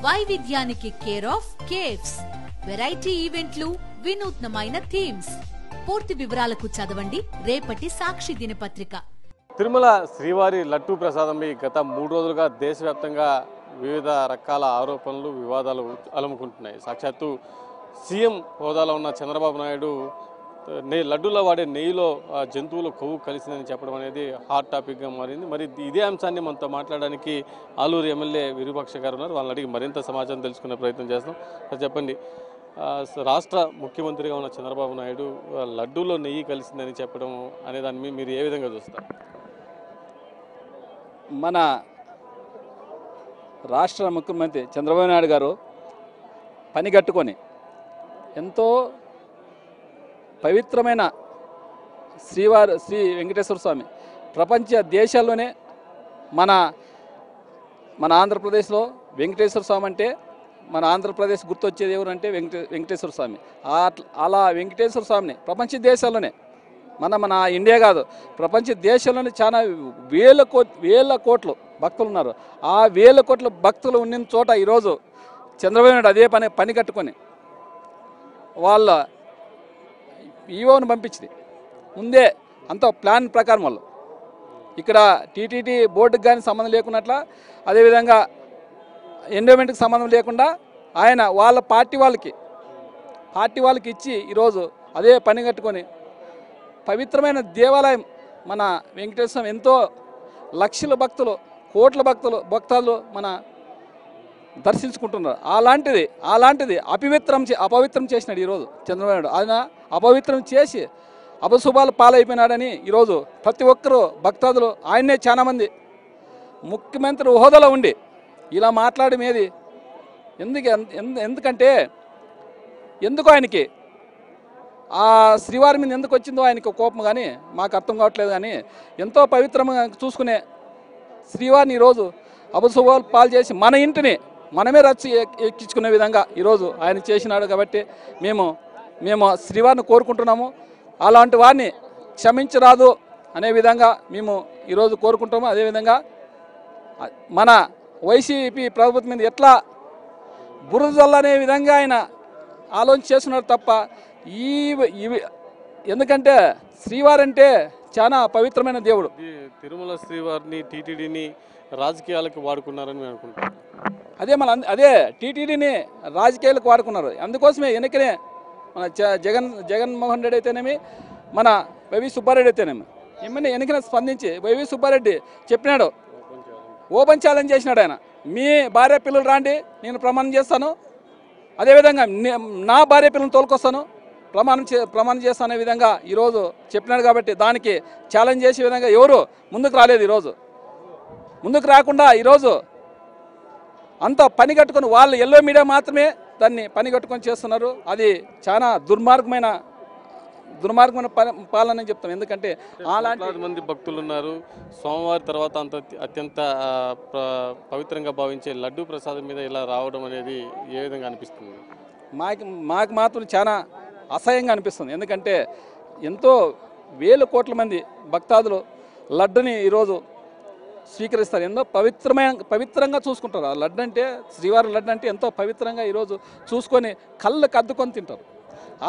వైవిధ్యానికి care of caves, variety ఈవెంట్లు, వినూత్నమైన థీమ్స్. పూర్తి వివరాలకు చదవండి రేపటి సాక్షి దినపత్రిక. తిరుమల శ్రీవారి లడ్డూ ప్రసాదంపై గత 3 రోజులుగా దేశవ్యాప్తంగా వివిధ రకాల ఆరోపణలు, వివాదాలు అలుముకుంటున్నాయి. సాక్షాత్తు సీఎం హోదాలో ఉన్న చంద్రబాబు నాయుడు లడ్డూలో వాడే నెయ్యిలో జంతువుల కొవ్వు కలిసిందని చెప్పడం అనేది హాట్ టాపిక్గా మారింది. మరి ఇదే అంశాన్ని మనతో మాట్లాడడానికి ఆలూరు ఎమ్మెల్యే విరూపాక్ష గారు ఉన్నారు. వాళ్ళని అడిగి మరింత సమాచారం తెలుసుకునే ప్రయత్నం చేస్తాం. చెప్పండి, రాష్ట్ర ముఖ్యమంత్రిగా ఉన్న చంద్రబాబు నాయుడు లడ్డూలో నెయ్యి కలిసిందని చెప్పడం అనే దాన్ని మీరు ఏ విధంగా చూస్తారు? మన రాష్ట్ర ముఖ్యమంత్రి చంద్రబాబు నాయుడు గారు పని కట్టుకొని ఎంతో పవిత్రమైన శ్రీ వెంకటేశ్వర స్వామి ప్రపంచ దేశాల్లోనే మన ఆంధ్రప్రదేశ్లో వెంకటేశ్వర స్వామి అంటే మన ఆంధ్రప్రదేశ్ గుర్తొచ్చేది ఎవరంటే వెంకటేశ్వర స్వామి. అలా వెంకటేశ్వర స్వామిని ప్రపంచ దేశాల్లోనే మన ఇండియా కాదు, ప్రపంచ దేశంలోనే చాలా వేల కోట్లు భక్తులు ఉన్నారు. ఆ వేల కోట్ల భక్తులు ఉన్న చోట ఈరోజు చంద్రబాబు నాయుడు అదే పని కట్టుకొని వాళ్ళ ఈవోను పంపించింది. ముందే అంత ప్లాన్ ప్రకారం వాళ్ళు ఇక్కడ టీటీడీ బోర్డుకి కానీ సంబంధం లేకున్నట్ల, అదేవిధంగా ఎండోమెంట్కి సంబంధం లేకుండా ఆయన వాళ్ళ పార్టీ వాళ్ళకి ఇచ్చి ఈరోజు అదే పని కట్టుకొని పవిత్రమైన దేవాలయం మన వెంకటేశ్వర ఎంతో లక్షల భక్తులు, కోట్ల భక్తులు మన దర్శించుకుంటున్నారు. అలాంటిది అపవిత్రం చేసినాడు ఈరోజు చంద్రబాబు నాయుడు. ఆయన అపవిత్రం చేసి అపశుభాలు పాలైపోయినాడని ఈరోజు ప్రతి ఒక్కరూ భక్తాదులు ఆయన్నే చాలామంది ముఖ్యమంత్రి హోదాలో ఉండి ఇలా మాట్లాడమేది ఎందుకంటే ఎందుకు ఆయనకి ఆ శ్రీవారి మీద ఎందుకు వచ్చిందో ఆయనకు కోపం కానీ మాకు అర్థం కావట్లేదు. కానీ ఎంతో పవిత్రంగా చూసుకునే శ్రీవారిని ఈరోజు అపశుభాలు పాలు చేసి మన ఇంటిని మనమే రచ్చి ఎక్కించుకునే విధంగా ఈరోజు ఆయన చేసినాడు. కాబట్టి మేము శ్రీవారిని కోరుకుంటున్నాము. అలాంటి వారిని క్షమించరాదు అనే విధంగా మేము ఈరోజు కోరుకుంటాము. అదేవిధంగా మన వైసీపీ ప్రభుత్వం మీద ఎట్లా బురదల్లనే విధంగా ఆయన ఆలోచన చేస్తున్నారు తప్ప ఎందుకంటే శ్రీవారి అంటే చాలా పవిత్రమైన దేవుడు. తిరుమల శ్రీవారిని టీటీడీని రాజకీయాలకు వాడుకున్నారని అనుకుంటున్నాను. అదే టీటీడీని రాజకీయాలకు వాడుకున్నారు. అందుకోసమే వెనకనే మన జగన్మోహన్ రెడ్డి అయితేనేమి, మన వైవి సుబ్బారెడ్డి అయితేనేమి వెనకనే స్పందించి వైవి సుబ్బారెడ్డి చెప్పినాడు, ఓపెన్ ఛాలెంజ్ చేసినాడు. ఆయన మీ భార్య పిల్లలు రాండి, నేను ప్రమాణం చేస్తాను, అదేవిధంగా నా భార్య పిల్లలను తోలుకొస్తాను, ప్రమాణం చేస్తాను అనే విధంగా ఈరోజు చెప్పినాడు. కాబట్టి దానికి ఛాలెంజ్ చేసే విధంగా ఎవరు ముందుకు రాలేదు. ఈరోజు ముందుకు రాకుండా ఈరోజు అంత పని కట్టుకొని వాళ్ళు ఎల్లో మీడియా మాత్రమే దాన్ని పని కట్టుకొని చేస్తున్నారు. అది చాలా దుర్మార్గమైన పాలన అని చెప్తాం. ఎందుకంటే అలాంటి మంది భక్తులు ఉన్నారు. సోమవారం తర్వాత అత్యంత పవిత్రంగా భావించే లడ్డూ ప్రసాదం మీద ఇలా రావడం అనేది ఏ విధంగా అనిపిస్తుంది? మాకు మాత్రం చాలా అసహ్యంగా అనిపిస్తుంది. ఎందుకంటే ఎంతో వేల కోట్ల మంది భక్తాదులు లడ్డుని ఈరోజు స్వీకరిస్తారు. ఎంతో పవిత్రంగా చూసుకుంటారు. ఆ లడ్డు అంటే శ్రీవారి లడ్డు అంటే ఎంతో పవిత్రంగా ఈరోజు చూసుకొని కళ్ళకు అద్దుకొని తింటారు.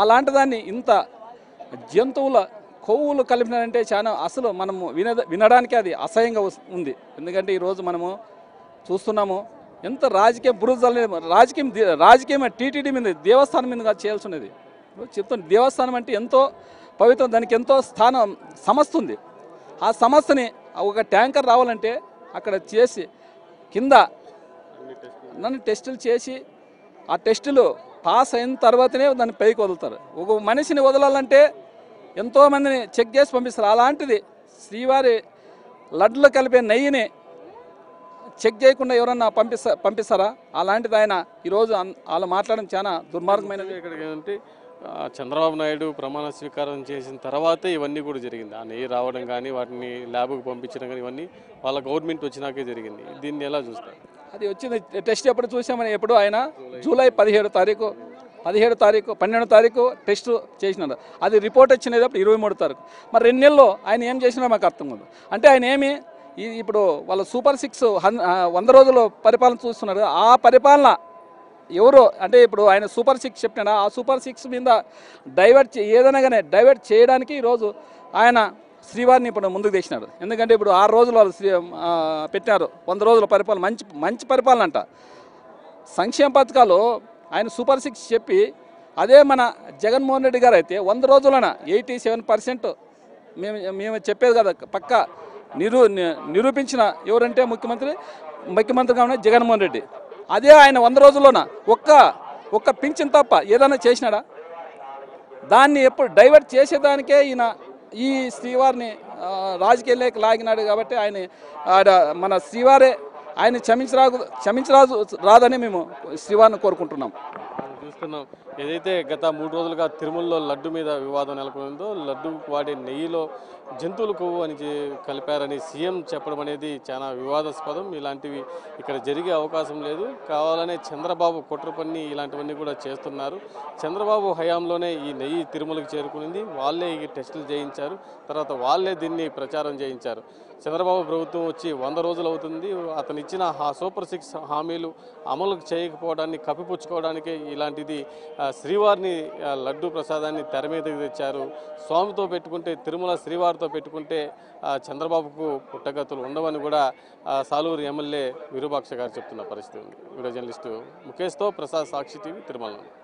అలాంటి దాన్ని ఇంత జంతువుల కొవ్వులు కలిపినారంటే చాలా అసలు మనము వినడానికి అది అసహ్యంగా ఉంది. ఎందుకంటే ఈరోజు మనము చూస్తున్నాము ఎంత రాజకీయ బురుజు రాజకీయం టీటీడీ మీద దేవస్థానం మీద చేయాల్సి ఉన్నది. చెప్తాను, దేవస్థానం అంటే ఎంతో పవిత్రం, దానికి ఎంతో సంస్థ ఉంది. ఆ సంస్థని ఒక ట్యాంకర్ రావాలంటే అక్కడ చేసి కింద టెస్టులు చేసి ఆ టెస్టులు పాస్ అయిన తర్వాతనే దాన్ని పైకి వదులుతారు. ఒక మనిషిని వదలాలంటే ఎంతోమందిని చెక్ చేసి పంపిస్తారు. అలాంటిది శ్రీవారి లడ్డులో కలిపే నెయ్యిని చెక్ చేయకుండా ఎవరన్నా పంపిస్తారా? అలాంటిది ఆయన ఈరోజు అలా మాట్లాడడం చాలా దుర్మార్గమైనది. ఏంటంటే చంద్రబాబు నాయుడు ప్రమాణ స్వీకారం చేసిన తర్వాతే ఇవన్నీ కూడా జరిగింది. ఆ నెయ్యి రావడం కానీ, వాటిని ల్యాబ్కు పంపించడం కానీ, ఇవన్నీ వాళ్ళ గవర్నమెంట్ వచ్చినాకే జరిగింది. దీన్ని ఎలా చూస్తారు? అది వచ్చింది టెస్ట్ ఎప్పుడు చూసామని, ఎప్పుడు ఆయన జూలై 17వ తారీఖు 12వ తారీఖు టెస్ట్ చేసినారు. అది రిపోర్ట్ వచ్చినప్పుడు 23వ తారీఖు. మరి 2 నెలల్లో ఆయన ఏం చేసినా మాకు అర్థం కాదు. అంటే ఆయన ఇప్పుడు వాళ్ళ సూపర్ 6 100 రోజుల పరిపాలన చూస్తున్నారు. ఆ పరిపాలన ఎవరో అంటే ఇప్పుడు ఆయన సూపర్ 6 చెప్పినా ఆ సూపర్ 6 మీద ఏదైనా కానీ డైవర్ట్ చేయడానికి ఈరోజు ఆయన శ్రీవారిని ఇప్పుడు ముందుకు తెచ్చినాడు. ఎందుకంటే ఇప్పుడు 6 రోజులు వాళ్ళు పెట్టారు, 100 రోజుల పరిపాలన, మంచి పరిపాలన అంట. సంక్షేమ పథకాలు ఆయన సూపర్ 6 చెప్పి అదే మన జగన్మోహన్ రెడ్డి గారు అయితే 100 రోజులన 87% మేము చెప్పేది కదా పక్క నిరూపించిన ఎవరంటే ముఖ్యమంత్రిగా ఉన్న జగన్మోహన్ రెడ్డి. అదే ఆయన 100 రోజుల్లోన ఒక్క పింఛన్ తప్ప ఏదైనా చేసినాడా? దాన్ని ఎప్పుడు డైవర్ట్ చేసేదానికే ఈయన ఈ శ్రీవారిని రాజకీయాల్లోకి లాగినాడు. కాబట్టి మన శ్రీవారే ఆయన రాదని మేము శ్రీవారిని కోరుకుంటున్నాం. చూస్తున్నాం ఏదైతే గత 3 రోజులుగా తిరుమలలో లడ్డు మీద వివాదం నెలకొందో, లడ్డు వాడే నెయ్యిలో జంతువుల కొవ్వు అని కలిపారని సీఎం చెప్పడం అనేది చాలా వివాదాస్పదం. ఇలాంటివి ఇక్కడ జరిగే అవకాశం లేదు. కావాలనే చంద్రబాబు కుట్ర పన్ని ఇలాంటివన్నీ కూడా చేస్తున్నారు. చంద్రబాబు హయాంలోనే ఈ నెయ్యి తిరుమలకు చేరుకునింది, వాళ్ళే ఈ టెస్టులు చేయించారు, తర్వాత వాళ్ళే దీన్ని ప్రచారం చేయించారు. చంద్రబాబు ప్రభుత్వం వచ్చి 100 రోజులు అవుతుంది. అతను ఇచ్చిన సూపర్ 6 హామీలు అమలు చేయకపోవడాన్ని కప్పిపుచ్చుకోవడానికే ఇలాంటిది శ్రీవారిని లడ్డు ప్రసాదాన్ని తెర మీదకి తెచ్చారు. స్వామితో పెట్టుకుంటే, తిరుమల శ్రీవారితో పెట్టుకుంటే చంద్రబాబుకు పుట్టగతులు ఉండవని కూడా సాలూరు ఎమ్మెల్యే విరూపాక్ష గారు చెప్తున్న పరిస్థితి ఉంది. వీడియో జర్నలిస్టు ముఖేష్తో ప్రసాద్, సాక్షి టీవీ, తిరుమల.